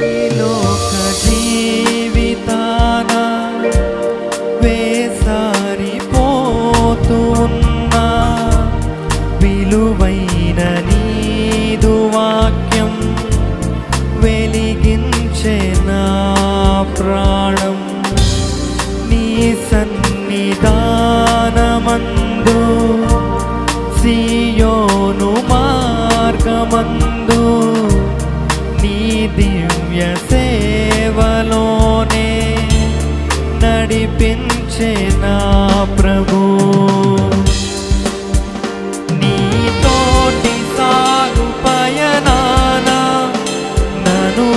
ఈ లోక జీవితాన వేసారిపోతూ ఉన్నా విలువైన నీదు వాక్యం వెలిగించే నా ప్రాణం. నీ సన్నిధానమందు సియోను మార్గమందు నీ దివ్య సేవలోనే నడిపించే నా ప్రభు. నీతోటి సాగు పయనాన నన్ను